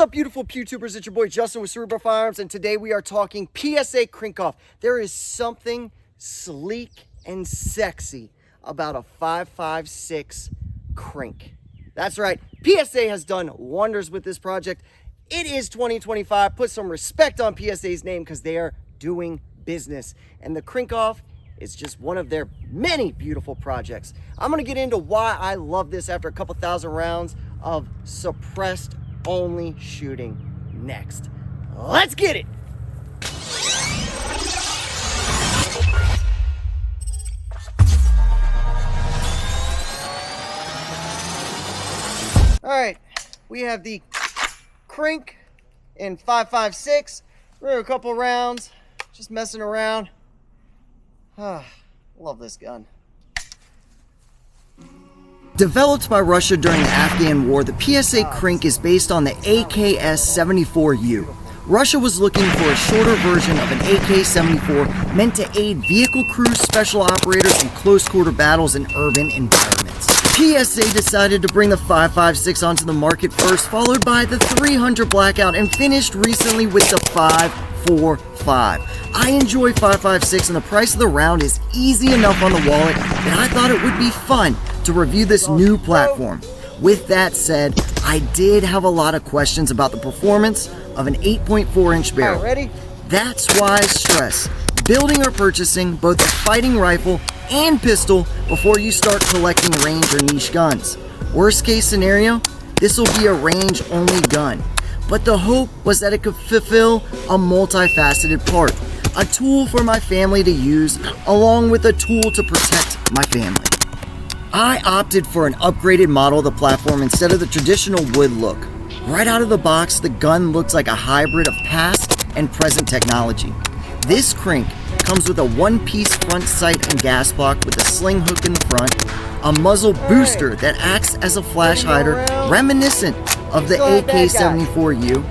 up, beautiful PewTubers? It's your boy Justin with Cerebral Firearms, and today we are talking PSA Crink off. There is something sleek and sexy about a 5.56 Crink. That's right, PSA has done wonders with this project. It is 2025. Put some respect on PSA's name because they are doing business. And the Crink off is just one of their many beautiful projects. I'm gonna get into why I love this after a couple thousand rounds of suppressed only shooting next. Let's get it. All right, we have the Crink in 5.56. We're a couple rounds, just messing around. Love this gun. Developed by Russia during the Afghan War, the PSA Crink is based on the AK-74U. Russia was looking for a shorter version of an AK-74 meant to aid vehicle crews, special operators, in close-quarter battles in urban environments. PSA decided to bring the 5.56 onto the market first, followed by the 300 Blackout, and finished recently with the 5.45. I enjoy 5.56 and the price of the round is easy enough on the wallet that I thought it would be fun to review this new platform. With that said, I did have a lot of questions about the performance of an 8.4-inch barrel. Ready? That's why I stress building or purchasing both a fighting rifle and pistol before you start collecting range or niche guns. Worst case scenario, this will be a range only gun. But the hope was that it could fulfill a multifaceted part. A tool for my family to use, along with a tool to protect my family. I opted for an upgraded model of the platform instead of the traditional wood look. Right out of the box, the gun looks like a hybrid of past and present technology. This Crink comes with a one-piece front sight and gas block with a sling hook in the front, a muzzle booster that acts as a flash hider reminiscent of the AK-74U,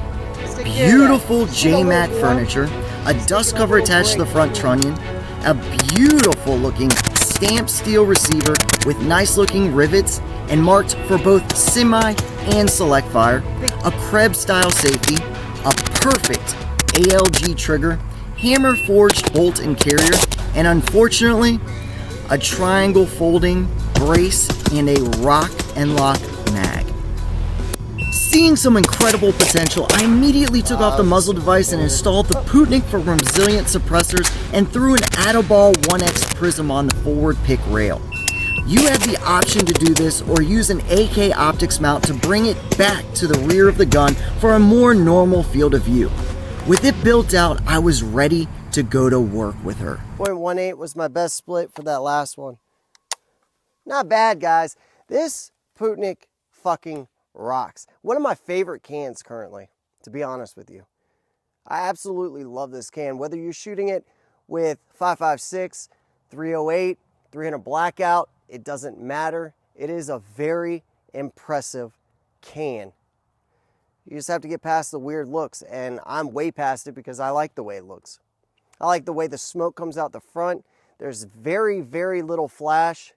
beautiful J-mat furniture, a dust cover attached to the front trunnion, a beautiful looking stamped steel receiver with nice looking rivets and marked for both semi and select fire, a Krebs style safety, a perfect ALG trigger, hammer forged bolt and carrier, and unfortunately, a triangle folding brace and a rock and lock mag. Seeing some incredible potential, I immediately took off the muzzle device and installed the Putnik for resilient suppressors and threw an Adoball 1X prism on the forward pick rail. You have the option to do this or use an AK optics mount to bring it back to the rear of the gun for a more normal field of view. With it built out, I was ready to go to work with her. 0.18 was my best split for that last one. Not bad, guys. This Putnik fucking rocks. One of my favorite cans currently, to be honest with you. I absolutely love this can. Whether you're shooting it with 5.56, 308, 300 Blackout, it doesn't matter. It is a very impressive can. You just have to get past the weird looks, and I'm way past it because I like the way it looks. I like the way the smoke comes out the front. There's very, very little flash.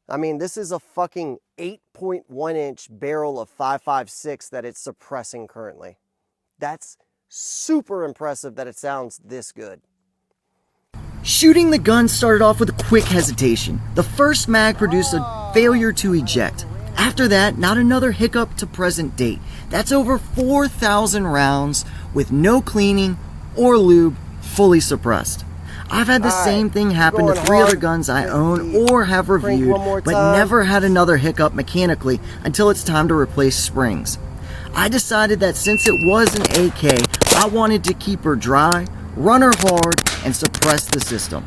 I mean, this is a fucking 8.1-inch barrel of 5.56 that it's suppressing currently. That's super impressive that it sounds this good. Shooting the gun started off with a quick hesitation. The first mag produced a failure to eject. After that, not another hiccup to present date. That's over 4,000 rounds with no cleaning or lube, fully suppressed. I've had the same thing happen to 3 other guns I own or have reviewed, but never had another hiccup mechanically until it's time to replace springs. I decided that since it was an AK, I wanted to keep her dry, run her hard, and suppress the system.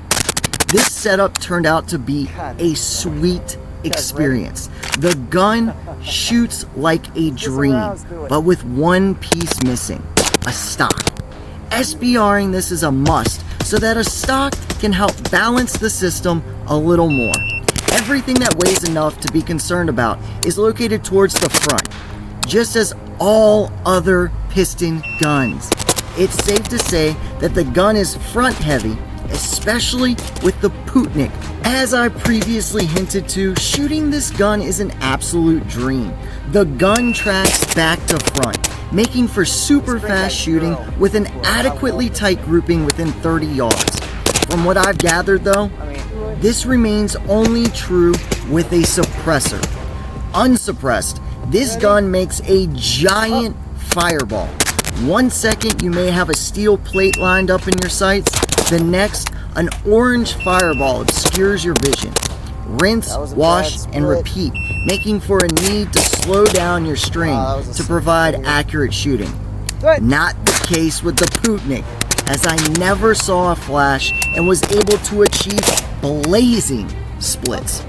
This setup turned out to be a sweet experience. The gun shoots like a dream, but with one piece missing, a stock. SBRing this is a must so that a stock can help balance the system a little more. Everything that weighs enough to be concerned about is located towards the front, just as all other piston guns. It's safe to say that the gun is front heavy, especially with the Putnik. As I previously hinted to, shooting this gun is an absolute dream. The gun tracks back to front. making for super fast shooting with an adequately tight grouping within 30 yards. From what I've gathered though, this remains only true with a suppressor. Unsuppressed, this gun makes a giant fireball. 1 second you may have a steel plate lined up in your sights, the next an orange fireball obscures your vision. Rinse, wash, and repeat, making for a need to slow down your string to provide accurate shooting. Not the case with the Putnik, as I never saw a flash and was able to achieve blazing splits.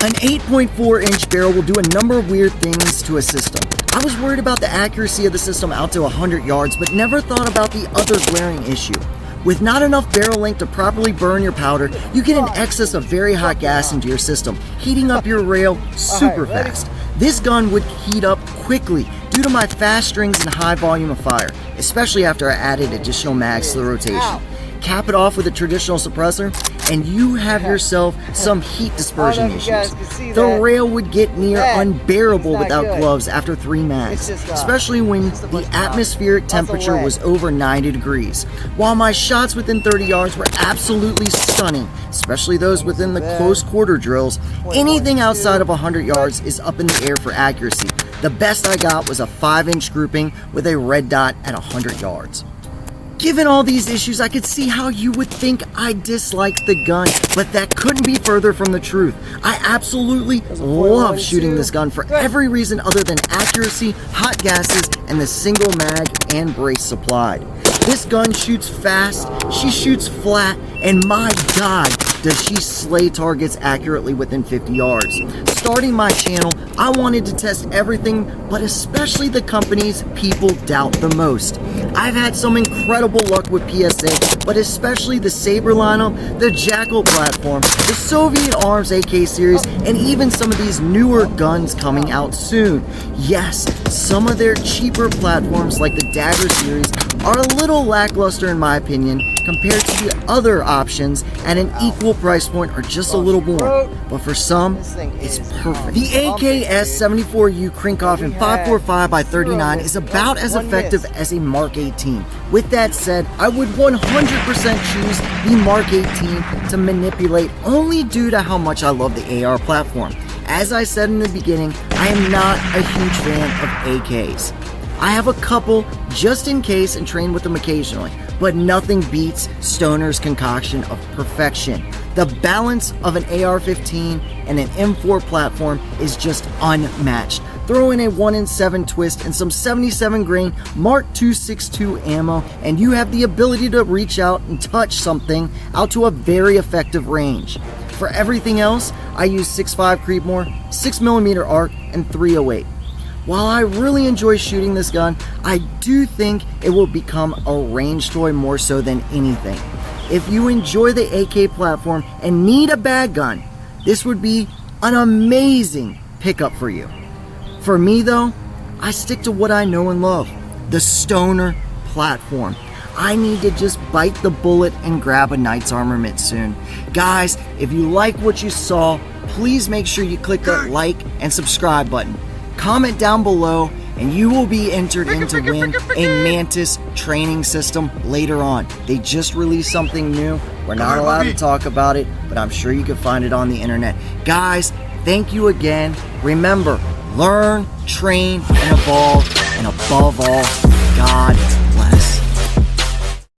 An 8.4-inch barrel will do a number of weird things to a system. I was worried about the accuracy of the system out to 100 yards, but never thought about the other glaring issue. With not enough barrel length to properly burn your powder, you get an excess of very hot gas into your system, heating up your rail super fast. This gun would heat up quickly due to my fast strings and high volume of fire, especially after I added additional mags to the rotation. Cap it off with a traditional suppressor, and you have yourself some heat dispersion issues. The rail would get near unbearable without gloves after 3 mags, especially when the atmospheric temperature was over 90 degrees. While my shots within 30 yards were absolutely stunning, especially those within the close quarter drills, anything outside of 100 yards is up in the air for accuracy. The best I got was a 5-inch grouping with a red dot at 100 yards. Given all these issues, I could see how you would think I disliked the gun, but that couldn't be further from the truth. I absolutely love shooting this gun for every reason other than accuracy, hot gases, and the single mag and brace supplied. This gun shoots fast, she shoots flat, and my God, does she slay targets accurately within 50 yards. Starting my channel, I wanted to test everything, but especially the companies people doubt the most. I've had some incredible luck with PSA, but especially the Sabre lineup, the Jackal platform, the Soviet Arms AK series, and even some of these newer guns coming out soon. Yes, some of their cheaper platforms like the Dagger series are a little lackluster in my opinion compared to the other options at an equal price point or just a little more, but for some, it's perfect. The AKS-74U Krink in 545x39 is about as effective as a Mark 18. With that said, I would 100% choose the Mark 18 to manipulate only due to how much I love the AR platform. As I said in the beginning, I am not a huge fan of AKs. I have a couple just in case and train with them occasionally, but nothing beats Stoner's concoction of perfection. The balance of an AR-15 and an M4 platform is just unmatched. Throw in a 1-in-7 twist and some 77 grain Mark 262 ammo, and you have the ability to reach out and touch something out to a very effective range. For everything else, I use 6.5 Creedmoor, 6mm ARC, and 308. While I really enjoy shooting this gun, I do think it will become a range toy more so than anything. If you enjoy the AK platform and need a bag gun, this would be an amazing pickup for you. For me though, I stick to what I know and love, the Stoner platform. I need to just bite the bullet and grab a Knight's Armament soon. Guys, if you like what you saw, please make sure you click that like and subscribe button. Comment down below and you will be entered in to win a Mantis training system later on. They just released something new. We're not allowed to talk about it, but I'm sure you can find it on the internet. Guys, thank you again. Remember, learn, train, and evolve, and above all,